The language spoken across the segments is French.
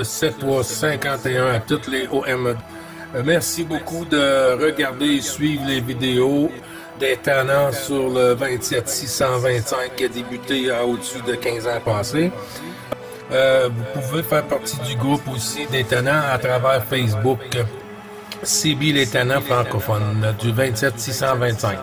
7351 à toutes les OM. Merci beaucoup de regarder et suivre les vidéos des tannants sur le 27625 qui a débuté à au-dessus de 15 ans passés. Vous pouvez faire partie du groupe aussi des tannants à travers Facebook. CB les tannants francophones du 27625.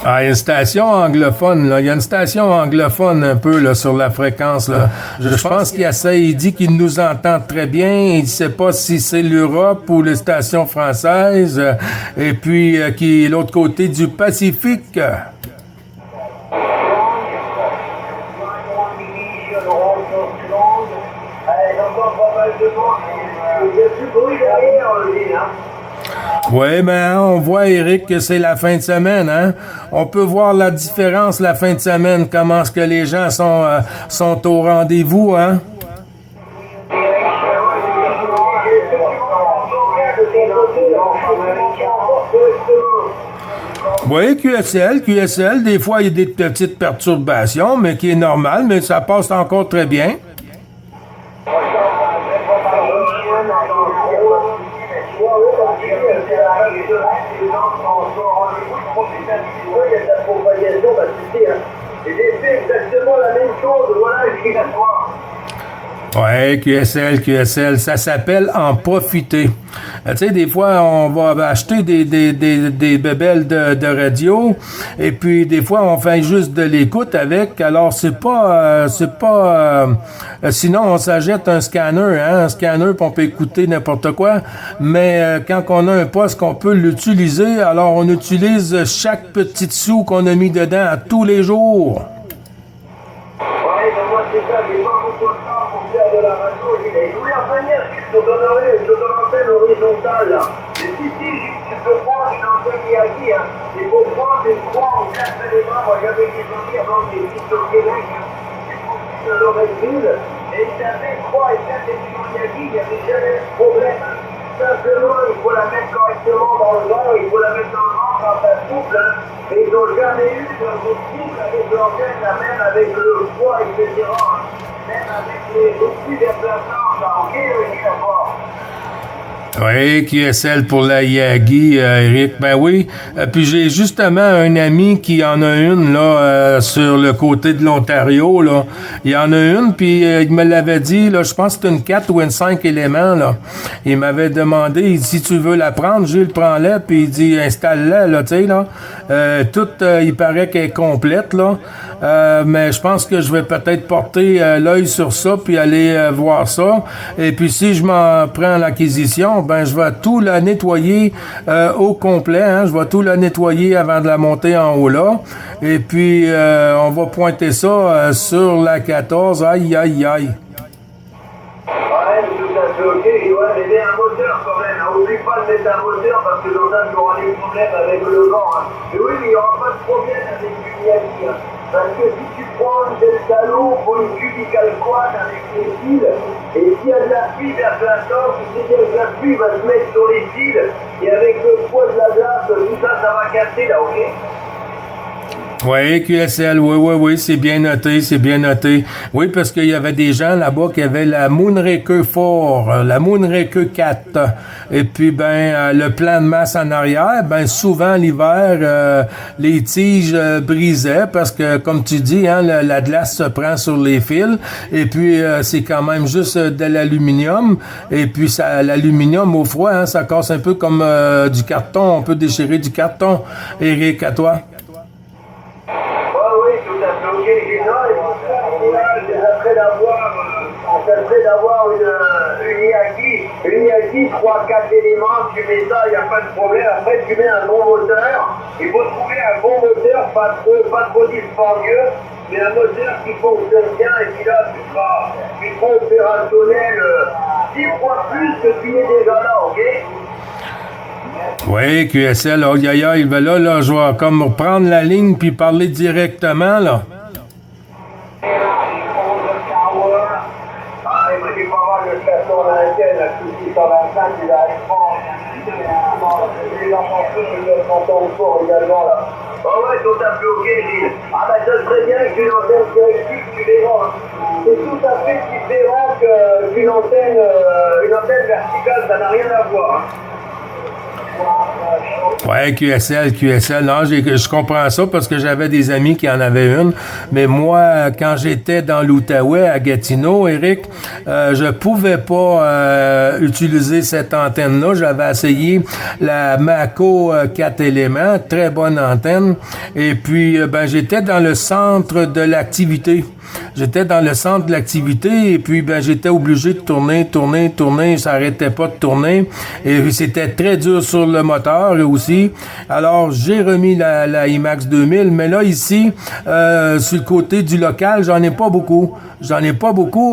Ah, il y a une station anglophone, là. Il y a une station anglophone un peu là, sur la fréquence. Là. Je pense qu'il essaie, il dit qu'il nous entend très bien. Il ne sait pas si c'est l'Europe ou les stations françaises. Et puis, qui est l'autre côté du Pacifique. Oui, mais on voit, Eric, que c'est la fin de semaine, hein? On peut voir la différence la fin de semaine, comment est-ce que les gens sont au rendez-vous, hein? Oui, QSL, des fois il y a des petites perturbations, mais qui est normal, mais ça passe encore très bien. Exactement la même chose, voilà ce qu'il a à voir. Ouais, QSL, ça s'appelle en profiter. Tu sais, des fois, on va acheter des bébelles de radio, et puis des fois, on fait juste de l'écoute avec. Alors, sinon, on s'achète un scanner, hein, puis on peut écouter n'importe quoi. Mais quand on a un poste qu'on peut l'utiliser, alors on utilise chaque petite sou qu'on a mis dedans à tous les jours. Ouais, mais moi, c'est ça, j'ai pas beaucoup de temps pour faire de la radio. Je voulais revenir sur ton antenne horizontale, là. Mais si, tu peux prendre une antenne Yagi, hein. Il faut prendre une croix en 4 éléments. Moi, j'avais des amis avant des sites au Québec, hein. J'ai construit de Loretteville, et ils avaient 3 et 4 éléments Yagi, il n'y avait jamais de problème, hein. Simplement, il faut la mettre correctement dans le vent, il faut la mettre dans le vent quand ça souffle, hein. Mais ils n'ont jamais eu de souffle avec l'antenne, même avec le poids, etc. Même avec les outils déplacements, ça en est fort. Oui, QSL pour la Yagi, Eric. Ben oui. Puis j'ai justement un ami qui en a une là sur le côté de l'Ontario là. Il en a une, puis il me l'avait dit là. Je pense que c'est une 4 ou une 5 éléments là. Il m'avait demandé, il dit, si tu veux la prendre, Gilles, prends-la, puis il dit installe-la là, tu sais là. Il paraît qu'elle est complète là. Mais je pense que je vais peut-être porter l'œil sur ça puis aller voir ça. Et puis si je m'en prends l'acquisition, ben je vais tout la nettoyer au complet, hein. Je vais tout la nettoyer avant de la monter en haut là. Et puis on va pointer ça sur la 14. Aïe. Ouais, tout à fait ok. Ouais, mais il y a un moteur quand même. N'oublie pas de mettre un moteur parce que dans ça, tu auras des problèmes avec le vent. Hein. Et oui, mais il n'y aura pas de problème avec l'Uniaki. Hein. Parce que si tu prends une Deltalo pour une cubical quad avec les fils, et s'il y a de la pluie vers plein temps, tu sais que la pluie va se mettre sur les fils, et avec le poids de la glace, tout ça, ça va casser là, ok? Oui, QSL, oui, c'est bien noté. Oui, parce qu'il y avait des gens là-bas qui avaient la Moonraker 4, la Moonraker 4, et puis le plan de masse en arrière, souvent l'hiver, les tiges brisaient parce que, comme tu dis, hein, la glace se prend sur les fils, et puis c'est quand même juste de l'aluminium, et puis l'aluminium au froid, hein, ça casse un peu comme du carton, on peut déchirer du carton. Eric, à toi? Après d'avoir une Yagi 3-4 éléments, tu mets ça, il n'y a pas de problème. Après, tu mets un bon moteur. Il faut trouver un bon moteur, pas trop dispendieux, mais un moteur qui fonctionne bien. Et puis là, tu seras opérationnel 6 fois plus que tu es déjà là, ok? Oui, QSL, là, je vais comme reprendre la ligne puis parler directement, là. Le stations américaines, la Q625, il arrive pas. Les enfants, ils sont encore également là. Oh ouais, tout à fait ok, Gilles. Ah bah ça serait bien qu'une antenne directive, tu verras. C'est tout à fait différent qu'une antenne verticale, ça n'a rien à voir. Ouais, QSL. Non, je comprends ça parce que j'avais des amis qui en avaient une. Mais moi, quand j'étais dans l'Outaouais, à Gatineau, Éric, je pouvais pas utiliser cette antenne-là. J'avais essayé la Mako 4 éléments, très bonne antenne. Et puis, j'étais dans le centre de l'activité. J'étais dans le centre de l'activité et puis j'étais obligé de tourner, ça arrêtait pas de tourner et c'était très dur sur le moteur aussi. Alors j'ai remis la IMAX 2000, mais là ici sur le côté du local, j'en ai pas beaucoup.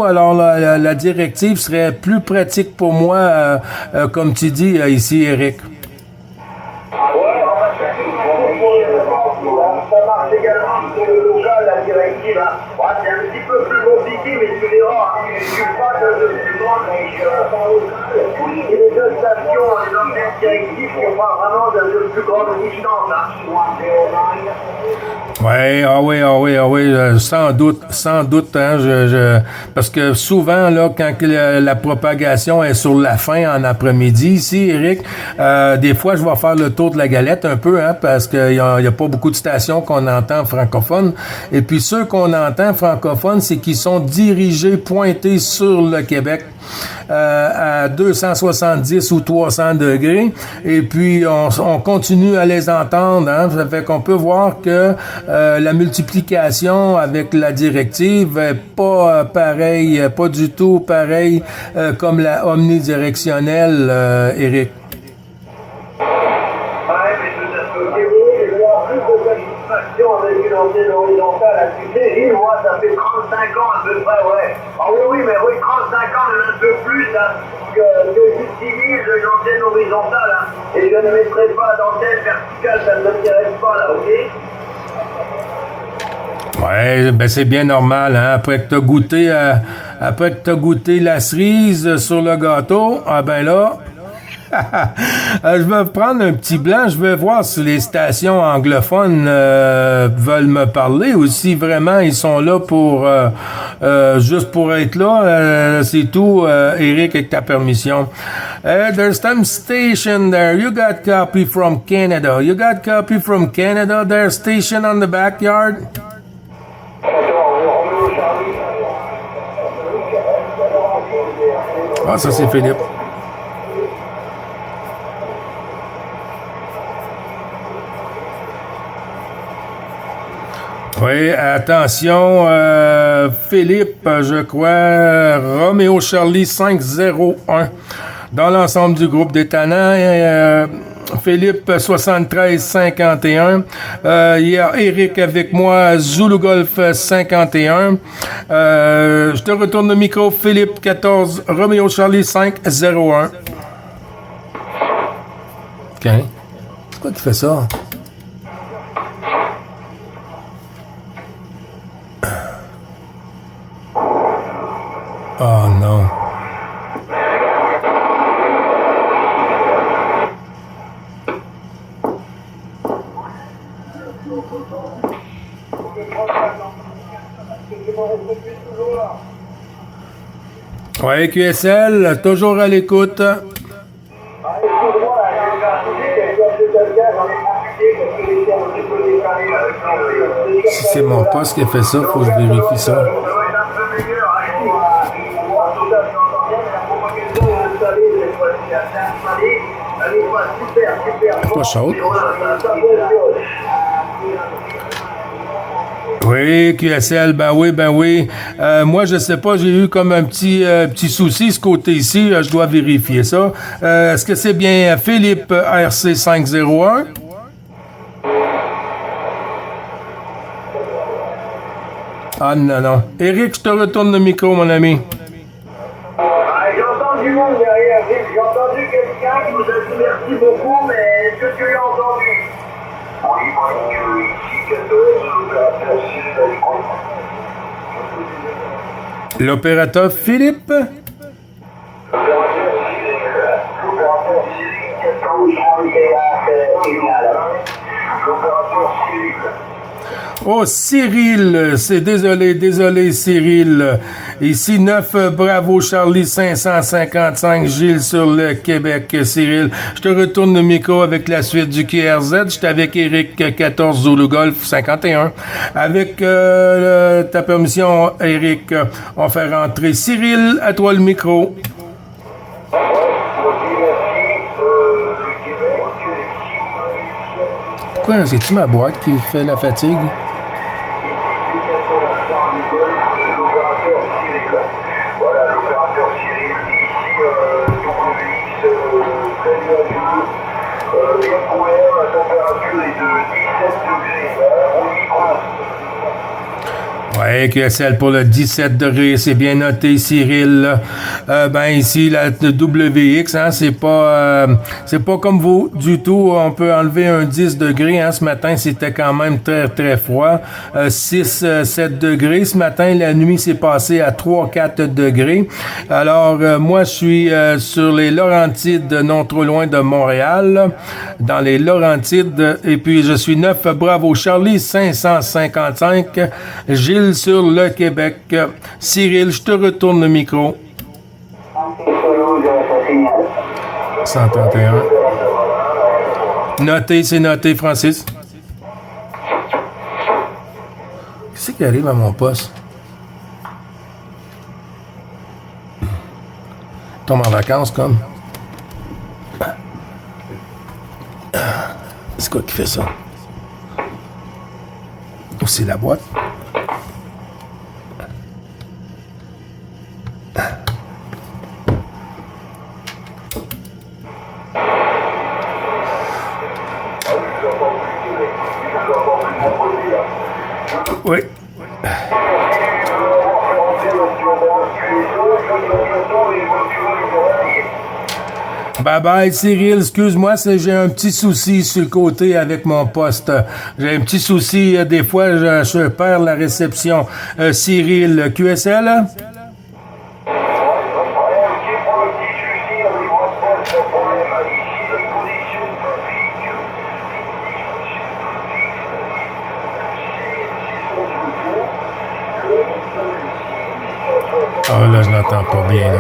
Alors la directive serait plus pratique pour moi comme tu dis ici, Éric. Ça marche également sur le local, la directive. Hein. Ouais, c'est un petit peu plus compliqué, mais tu verras. Je suis pas de plus grande échelle en local. Et les deux stations, les antennes directives, qui ont pas vraiment de plus grande distance. Hein. Oui, sans doute, hein, parce que souvent, là, quand la propagation est sur la fin en après-midi, ici, Éric, des fois, je vais faire le tour de la galette un peu, hein, parce qu'il y a pas beaucoup de stations qu'on entend francophones. Et puis, ceux qu'on entend francophones, c'est qu'ils sont dirigés, pointés sur le Québec. À 270 ou 300 degrés et puis on continue à les entendre, hein. Ça fait qu'on peut voir que la multiplication avec la directive est pas pareil, pas du tout pareil comme la omnidirectionnelle, Éric. Avec une antenne horizontale à succès, moi ça fait 35 ans à peu près, ouais. Ah oui, mais 35 ans, même un peu plus, hein, que j'utilise une antenne horizontale, hein, et je ne mettrai pas d'antenne verticale, ça ne m'intéresse pas, là, ok? Ouais, c'est bien normal, hein. Après que t'as goûté la cerise sur le gâteau, là, je vais prendre un petit blanc, je vais voir si les stations anglophones veulent me parler ou si vraiment ils sont là pour juste pour être là. C'est tout, Éric, avec ta permission. There's some station there. You got copy from Canada. Their station on the backyard. Ah, ça c'est Philippe. Oui, attention, Philippe, je crois, Roméo Charlie 501. Dans l'ensemble du groupe des Tannants, Philippe 73-51. Il y a Éric avec moi, Zulu Golf 51. Je te retourne le micro, Philippe 14, Roméo Charlie 501. OK. Pourquoi tu fais ça? Oh non. Ouais, QSL, toujours à l'écoute. Si c'est mon poste qui a fait ça, faut que je vérifie ça. Pas chaud. Oui, QSL, ben oui. Moi, je sais pas, j'ai eu comme un petit souci ce côté-ci. Je dois vérifier ça. Est-ce que c'est bien Philippe RC 501? Ah non. Éric, je te retourne le micro, mon ami. J'entends du monde derrière. J'ai entendu quelqu'un qui nous a dit merci beaucoup, mais est-ce que tu l'as entendu? L'opérateur Philippe? L'opérateur Oh, Cyril, c'est désolé, Cyril. Ici, 9 Bravo Charlie 555, Gilles sur le Québec, Cyril. Je te retourne le micro avec la suite du QRZ. J'étais avec Eric 14 Zulu Golf 51. Avec ta permission, Eric, on fait rentrer Cyril. À toi le micro. Quoi, c'est-tu ma boîte qui fait la fatigue? Voilà, l'opérateur Cyril, ici, WX, très nuageux, bien couvert, la température est de 17 degrés, au micro. Ouais, QSL pour le 17 degrés, c'est bien noté, Cyril. Ben ici, la WX, hein, c'est pas comme vous du tout. On peut enlever un 10 degrés. Hein. Ce matin, c'était quand même très, très froid. 6, 7 degrés. Ce matin, la nuit s'est passée à 3, 4 degrés. Alors, moi, je suis sur les Laurentides, non trop loin de Montréal, dans les Laurentides. Et puis, je suis 9 Bravo Charlie 555, Gilles sur le Québec. Cyril, je te retourne le micro. 131. Noté, c'est noté, Francis. Qu'est-ce qui arrive à mon poste? Tombe en vacances, comme. C'est quoi qui fait ça? Ou c'est la boîte? Oui. Bye bye Cyril, excuse-moi, j'ai un petit souci sur le côté avec mon poste. J'ai un petit souci, des fois je perds la réception. Cyril, QSL? Ah là, je n'entends pas bien, là.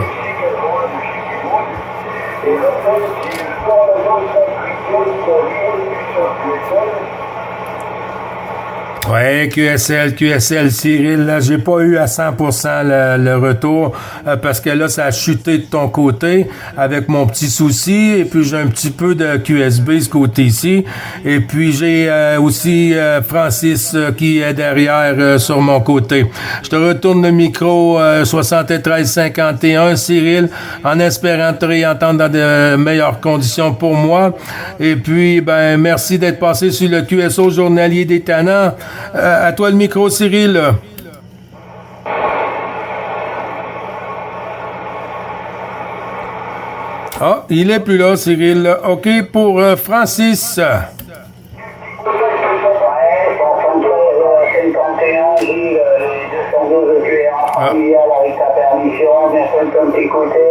Ouais, QSL, Cyril, là, j'ai pas eu à 100% le retour parce que là, ça a chuté de ton côté avec mon petit souci et puis j'ai un petit peu de QSB ce côté-ci et puis j'ai aussi Francis qui est derrière sur mon côté. Je te retourne le micro 73-51, Cyril, en espérant te réentendre dans de meilleures conditions pour moi. Et puis, ben, merci d'être passé sur le QSO journalier des tannants. À toi le micro, Cyril. Ah, il est plus là, Cyril. OK, pour Francis. Avec ta permission, merci de t'écouter.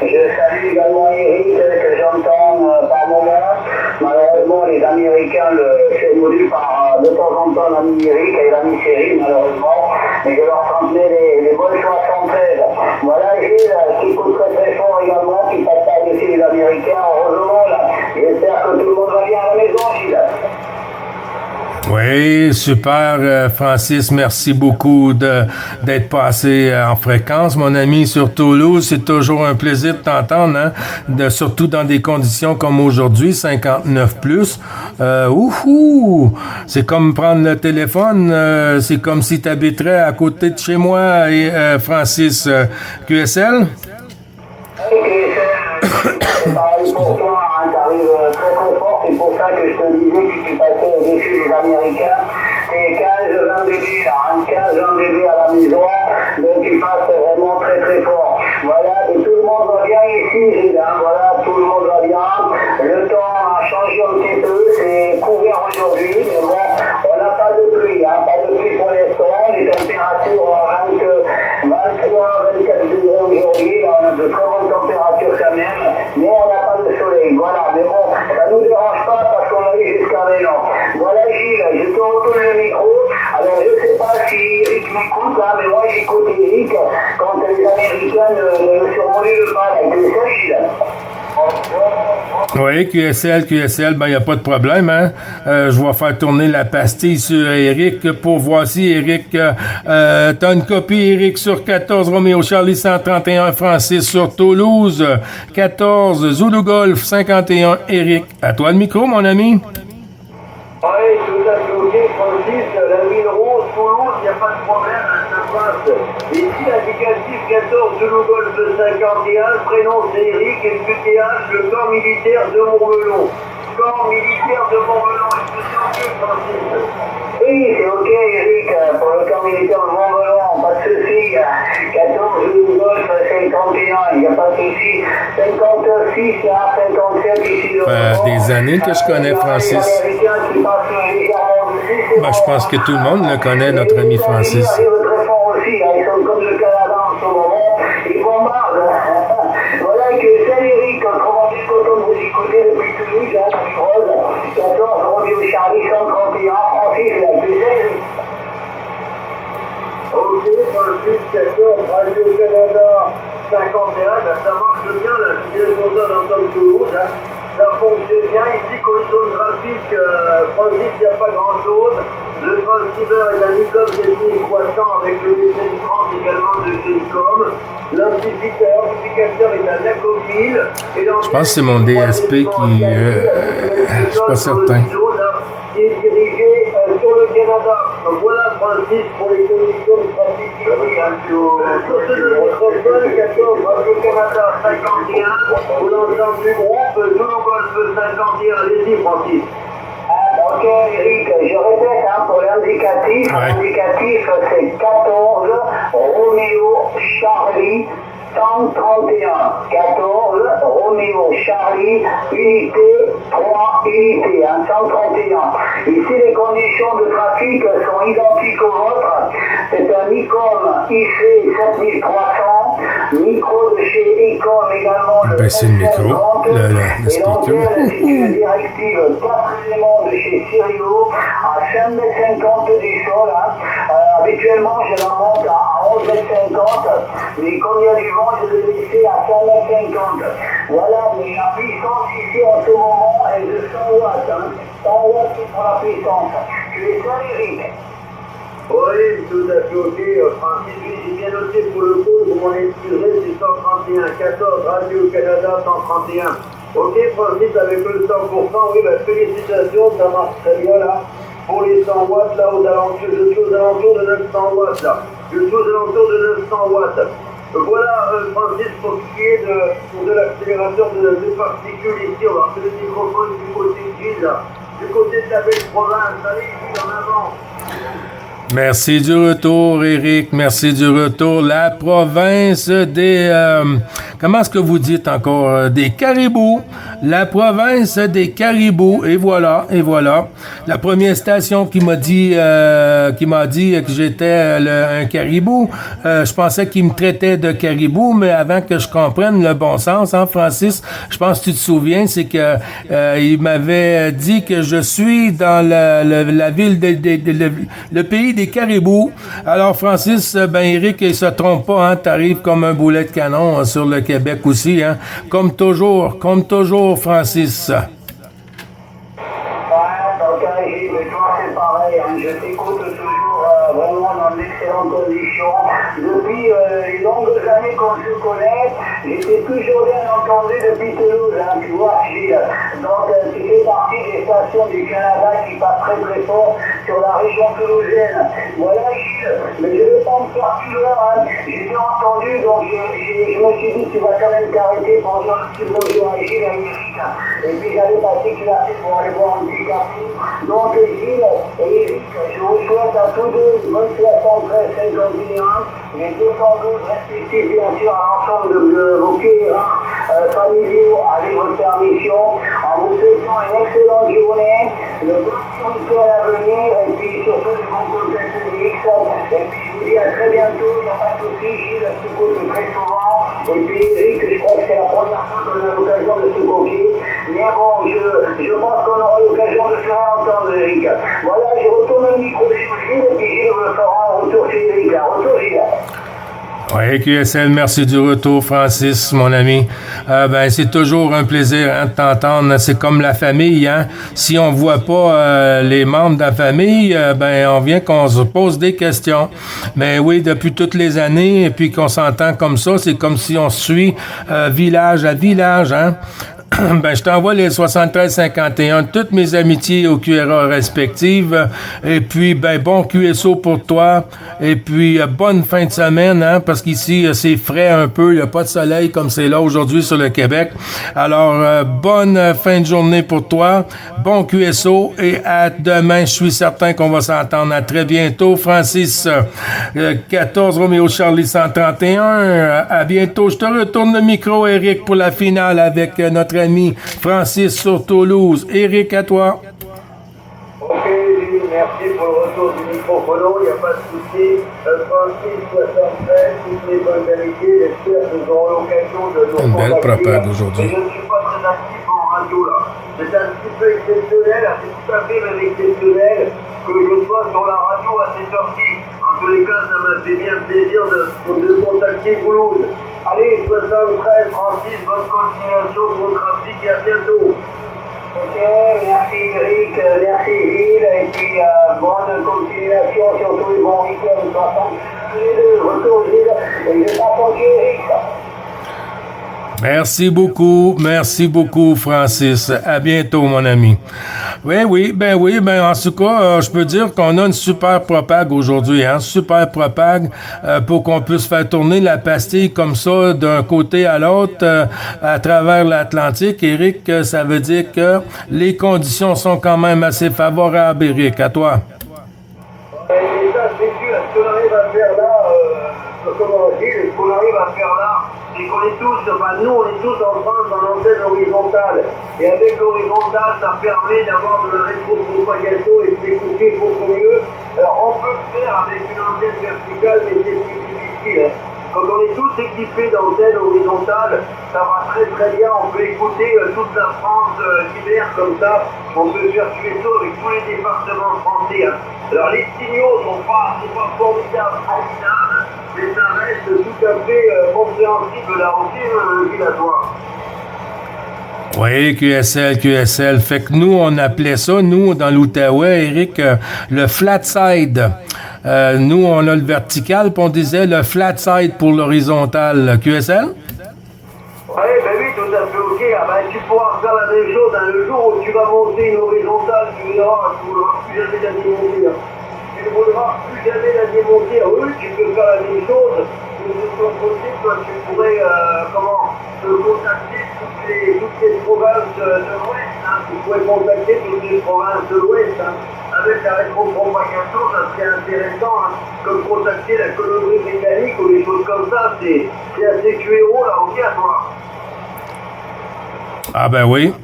Je salue également Eric que j'entends par moment. Malheureusement, les Américains le modulent par de temps en temps l'ami Eric et l'ami Cyril, malheureusement. Mais je leur transmets les bonnes choses françaises. Voilà Gilles, qui écoute très très fort également, qui passe par-dessus les Américains. Heureusement, j'espère que tout le monde va bien à la maison, Gilles. Oui, super, Francis. Merci beaucoup d'être passé en fréquence, mon ami, sur Toulouse. C'est toujours un plaisir de t'entendre, hein, surtout dans des conditions comme aujourd'hui, 59+. C'est comme prendre le téléphone. C'est comme si tu habiterais à côté de chez moi, Francis. QSL? Pareil pour toi, hein, t'arrives très très fort, c'est pour ça que je te disais que tu passais au-dessus des Américains. T'es 15-20 dB là, hein, 15-20 dB à la maison, donc tu passes vraiment très très fort. Voilà, et tout le monde va bien ici, Gilles, hein, voilà, tout le monde va bien. Le temps a changé un petit peu, c'est couvert aujourd'hui, mais bon, on n'a pas de pluie, hein, pas de pluie pour l'instant, les températures 23-24 degrés aujourd'hui, on a de très bonnes températures quand même, mais on n'a pas de soleil, voilà, mais bon, ça ne nous dérange pas parce qu'on a eu jusqu'à maintenant. Voilà Gilles, je te retourne le micro, Oui, QSL, ben il n'y a pas de problème, hein. Je vais faire tourner la pastille sur Eric pour voir si Eric, t'as une copie, Eric, sur 14 Roméo Charlie 131 Francis sur Toulouse, 14 Zulu Golf 51 Eric. À toi le micro, mon ami. Oui, tout à fait ok, Francis, la ville rose, Toulouse, il n'y a pas de problème, ça passe. Ici, indicatif 14 Zulu Golf 51, prénom c'est Eric, et le QTH, le corps militaire de Montmelon. Corps militaire de Montmelon, est-ce que c'est ok, Francis? Oui, c'est ok, Eric, pour le corps militaire de Montmelon, pas de souci. 14 Zulu Golf 51, il n'y a pas de souci. 56, 57 ici. Des années que je connais Francis. Ben, je pense que tout le monde le connaît, notre ami Francis. Ils sont comme le Canada en ce moment, ils bombardent. Voilà que Saint-Éric, commandé quand vous écoutez depuis Toulouse, la Rose, 14 Roméo Charlie 131, Francis, la Saint-Éric. Ok, Francis, 14, Radio-Canada 51, ben, ça marche bien, là, je viens de d'entendre Toulouse, hein. Ça fonctionne bien, ici, conditions graphiques, Francis, il n'y a pas grand-chose. Le transceiver est un Icom 7300 avec le DC30 également de Télécom. L'amplificateur est un Acofil. Je pense que c'est mon DSP qui... je suis pas certain. Qui est dirigé sur le Canada. Donc voilà, Francis, pour les conditions de trafic. Sur ce microphone, 14 Radio-Canada 51, pour l'ensemble du groupe, Zulu Golf 51, allez-y, Francis. Ok, Eric, je répète, hein, pour l'indicatif, l'indicatif c'est 14 Roméo Charlie 131. 14 Roméo Charlie, unité 3 unités, hein, 131. Ici, les conditions de trafic sont identiques aux vôtres. C'est un Icom IC 7300, micro de chez Icom également. Ben, c'est le micro, le speaker. C'est une directive 4 éléments de chez Sirio à 5,50 m du sol. Hein. Habituellement, je la monte à 11,50 m, mais comme il y a du vent, je l'ai laissé à 5,50 m. Voilà, mais la puissance ici en ce moment est de 100 watts. Hein. 100 watts pour la puissance. Tu es seul, Eric? Oui, tout à fait ok. Francis, j'ai bien noté pour le coup, vous m'en excuserez, c'est 131, 14 Radio-Canada 131. Ok, Francis, avec le 100%, oui, bah, félicitations, ça marche très bien là. Pour les 100 watts, là, je suis aux alentours de 900 watts, là. Je suis aux alentours de 900 watts. Voilà, Francis, pour ce qui est de l'accélérateur de particules ici, on va faire le microphone du côté de Gilles, là. Du côté de la belle province. Allez, Gilles, en avant. Merci du retour, Eric. Merci du retour. La province des... comment est-ce que vous dites encore? Des caribous. La province des caribous. Et voilà, et voilà. La première station qui m'a dit que j'étais un caribou, je pensais qu'il me traitait de caribou, mais avant que je comprenne le bon sens, hein, Francis, je pense que tu te souviens, c'est que il m'avait dit que je suis dans la ville le pays des caribous. Alors, Francis, ben, Eric, il se trompe pas, hein, t'arrives comme un boulet de canon sur le Québec aussi, hein. Comme toujours, Francis. Ouais, donc, mais toi, c'est pareil, hein. Je t'écoute toujours vraiment dans d'excellentes conditions. Depuis les longues années qu'on se connaît, j'étais toujours bien entendu depuis Toulouse, hein, tu vois, Gilles. Donc, tu fais partie des stations du Canada qui passent très très fort sur la région toulousaine. Voilà, Gilles, mais je ne vais pas me faire plus loin, hein. J'ai bien entendu, donc je me suis dit, tu vas quand même t'arrêter pour dire un petit bonjour à Gilles et Eric. Et puis, j'allais passer tu l'as fait pour aller boire un petit café. Donc, Gilles et Eric, je vous souhaite à tous deux une bonne 73 51, les 212 respectifs, bien sûr, à l'ensemble de vos clients familiaux avec votre permission, en vous souhaitant une excellente journée, de bonnes week-ends à venir, et puis surtout de bons contacts X. Et puis, je vous dis à très bientôt, il n'y a pas de souci, Gilles se coach très souvent. Et puis, Eric, je crois que c'est la première fois qu'on a l'occasion de se coacher. Mais bon, je pense qu'on aura l'occasion de se réentendre, Eric. Voilà, je retourne le micro sur Gilles, et puis Gilles me fera un retour sur Eric. Retour, Gilles. Oui, QSL, merci du retour, Francis, mon ami. Ben, c'est toujours un plaisir de t'entendre. C'est comme la famille, hein. Si on voit pas les membres de la famille, ben, on vient qu'on se pose des questions. Mais oui, depuis toutes les années, et puis qu'on s'entend comme ça, c'est comme si on suit village à village, hein. Ben, je t'envoie les 73-51, toutes mes amitiés au QRA respectives. Et puis, ben, bon QSO pour toi. Et puis, bonne fin de semaine, hein, parce qu'ici, c'est frais un peu. Il n'y a pas de soleil comme c'est là aujourd'hui sur le Québec. Alors, bonne fin de journée pour toi. Bon QSO. Et à demain, je suis certain qu'on va s'entendre. À très bientôt, Francis. 14 Roméo Charlie 131. À bientôt. Je te retourne le micro, Eric, pour la finale avec notre ami Francis sur Toulouse. Éric, à toi. Ok, Gilles, merci pour le retour du microphone, il n'y a pas de souci. Francis 73, toutes les bonnes qualités, j'espère que nous aurons l'occasion de nous une belle propagande aujourd'hui. Je ne suis pas très actif en radio là. C'est un petit peu exceptionnel, c'est tout à fait même exceptionnel que je sois sur la radio à cette heure-ci. En tous les cas, ça m'a fait bien plaisir de contacter Toulouse. Allez, 73, Francis, bonne continuation, bon trafic et à bientôt. Ok, merci Eric, merci Gilles, et puis bonne continuation, surtout les bons week-ends, de toute façon, les deux, retour Gilles, et je t'entends Eric. Merci beaucoup, Francis. À bientôt, mon ami. Oui, en tout cas, je peux dire qu'on a une super propague aujourd'hui, hein, super propague pour qu'on puisse faire tourner la pastille comme ça d'un côté à l'autre à travers l'Atlantique. Éric, ça veut dire que les conditions sont quand même assez favorables, Éric, à toi. Et ça, c'est sûr, ce qu'on arrive à faire là, comment on dit, ce qu'on arrive à faire là, c'est qu'on est tous, nous on est tous en France dans l'antenne horizontale. Et avec l'horizontale, ça permet d'avoir de la rétropropagation et de s'écouter beaucoup mieux. Alors on peut le faire avec une antenne verticale, mais c'est plus difficile. Hein. Quand on est tous équipés d'antennes horizontales, ça va très très bien. On peut écouter toute la France l'hiver comme ça. On peut faire QSO avec tous les départements français. Hein. Alors les signaux sont pas formidables, formidables, mais ça reste tout à fait compréhensible là aussi, Gilles, à toi. Oui, QSL. Fait que nous, on appelait ça, nous, dans l'Outaouais, Éric, le flat side. Nous, on a le vertical, puis on disait le flat side pour l'horizontal. QSL? Oui, tout à fait, ok. Ah ben, tu pourras faire la même chose le jour où tu vas monter une horizontale, tu verras, tu ne voudras plus jamais la démonter. Tu ne voudras plus jamais la démonter. Oui, tu peux faire la même chose. De ton côté, toi, tu pourrais, contacter toutes les provinces de l'Ouest. Hein. Tu pourrais contacter toutes les provinces de l'Ouest. Hein. Avec la rétropropagation, ça serait intéressant, hein, comme contacter la Colombie-Britannique ou des choses comme ça. C'est assez QRO, là, ok, à toi. Ah ben oui,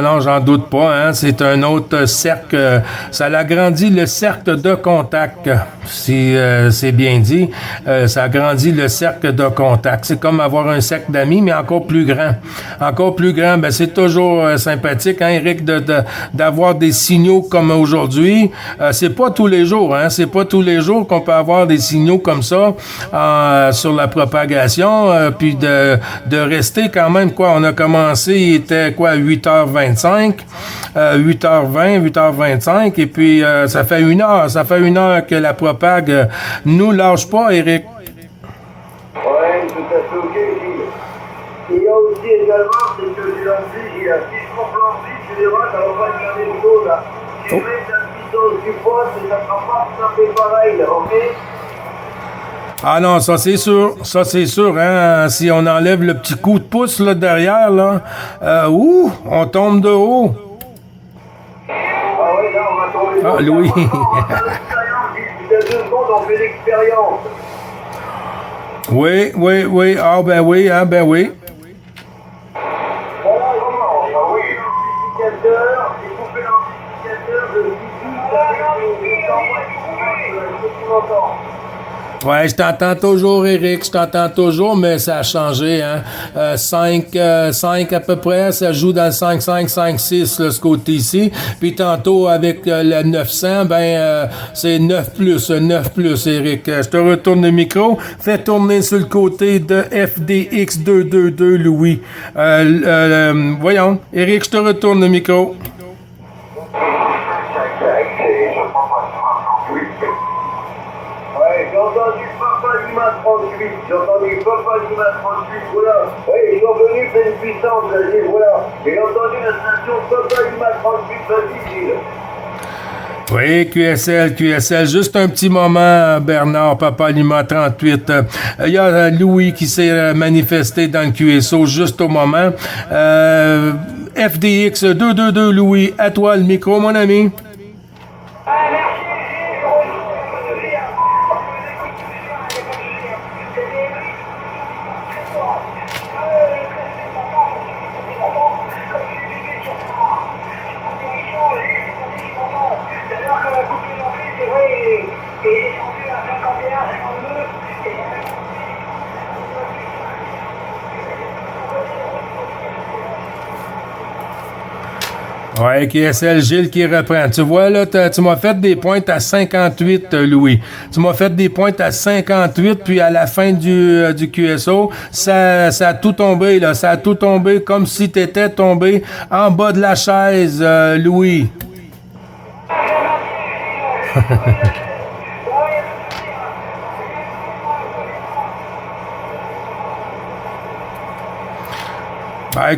non, j'en doute pas, hein. C'est un autre cercle, ça agrandit le cercle de contact, si c'est bien dit. Ça agrandit le cercle de contact. C'est comme avoir un cercle d'amis, mais encore plus grand. Ben c'est toujours sympathique, hein, Éric, d'avoir des signaux comme aujourd'hui. C'est pas tous les jours, hein. C'est pas tous les jours qu'on peut avoir des signaux comme ça sur la propagation, puis de rester quand même, quoi. On a commencé, il était quoi, 8h25, 8h25, et puis ça fait une heure que la propague nous lâche pas, Éric. Oui, tout à fait, ok, Gilles. Il y a aussi également, c'est que j'ai l'ampli, si je coupe l'ampli, tu verras, ça va pas être la même chose, là. Si je mets la puissance du poste, ça sera pas tout à fait pareil, ok? Ah non, ça c'est sûr, hein. Si on enlève le petit coup de pouce là derrière, là, on tombe de haut. Ah oui, là, on va tomber de haut. Ah, Louis. Il y a 2 secondes, on fait l'expérience. Oui. Ah ben oui. Voilà, oui. L'amplificateur, j'ai coupé l'amplificateur de 18 avec le temps, tu m'entends. Ouais, je t'entends toujours, Eric, je t'entends toujours, mais ça a changé, hein. 5 à peu près, ça joue dans le 5-5, 5-6, là, ce côté-ci. Puis tantôt, avec le 900, c'est 9 plus, Eric. Je te retourne le micro. Fais tourner sur le côté de FDX 222, Louis. Voyons, Eric, je te retourne le micro. Ouais, j'ai entendu Papa Lima 38, voilà. Ouais, ils sont venus faire une puissance, là, voilà. J'ai entendu la station Papa Lima 38, vas-y, Oui, QSL. Juste un petit moment, Bernard, Papa Lima 38. Il y a Louis qui s'est manifesté dans le QSO juste au moment. FDX 222, Louis, à toi le micro, mon ami. Ouais, QSL, Gilles qui reprend. Tu vois, là, tu m'as fait des pointes à 58, Louis. Tu m'as fait des pointes à 58, puis à la fin du QSO, ça a tout tombé, là. Ça a tout tombé comme si t'étais tombé en bas de la chaise, Louis.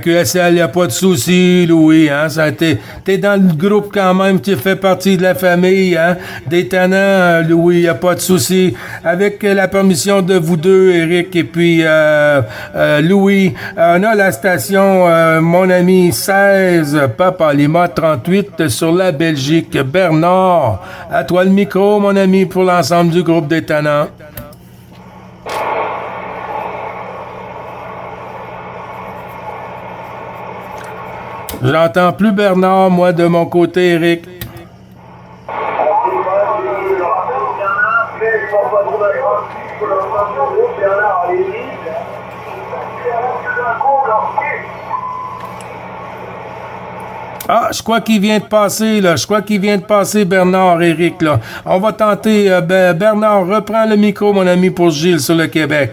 QSL, y a pas de souci, Louis, hein, t'es dans le groupe quand même, tu fais partie de la famille, hein, des tannants, Louis, y a pas de souci. Avec la permission de vous deux, Eric et puis Louis, on a la station, mon ami 16, Papa Lima 38 sur la Belgique. Bernard, à toi le micro, mon ami, pour l'ensemble du groupe des tannants. J'entends plus Bernard, moi, de mon côté, Eric. Ah, je crois qu'il vient de passer, là. Je crois qu'il vient de passer, Bernard, Eric, là. On va tenter. Bernard, reprends le micro, mon ami, pour Gilles sur le Québec.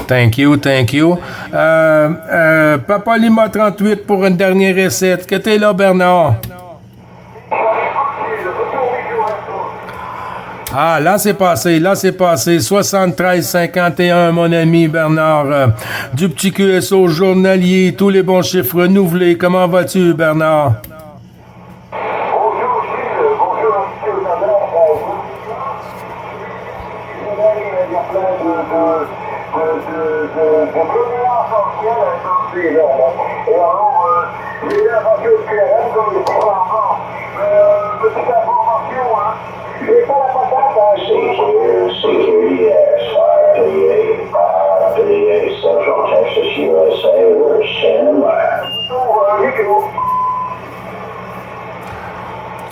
Thank you. Papa Lima 38 pour une dernière recette. Que t'es là, Bernard? Ah, là, c'est passé. 73-51, mon ami Bernard. Du petit QSO journalier, tous les bons chiffres renouvelés. Comment vas-tu, Bernard?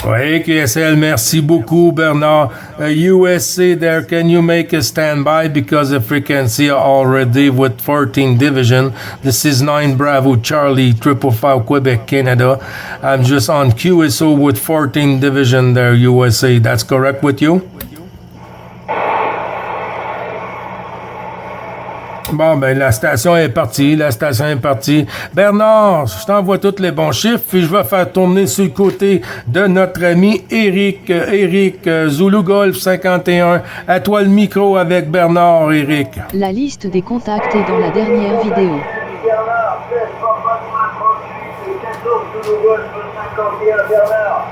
Oui, QSL, merci beaucoup, Bernard. USA there, can you make a standby because the frequency already with 14 division. This is 9 Bravo Charlie 555 Quebec, Canada. I'm just on QSO with 14 division there, USA. That's correct with you? Bon, ben, la station est partie. Bernard, je t'envoie tous les bons chiffres, puis je vais faire tourner sur le côté de notre ami Eric. Eric, Zulu Golf 51. À toi le micro avec Bernard, Eric. La liste des contacts est dans la dernière vidéo. Bernard, 16, Papa Lima 38, 14, Zulu Golf 51, Bernard.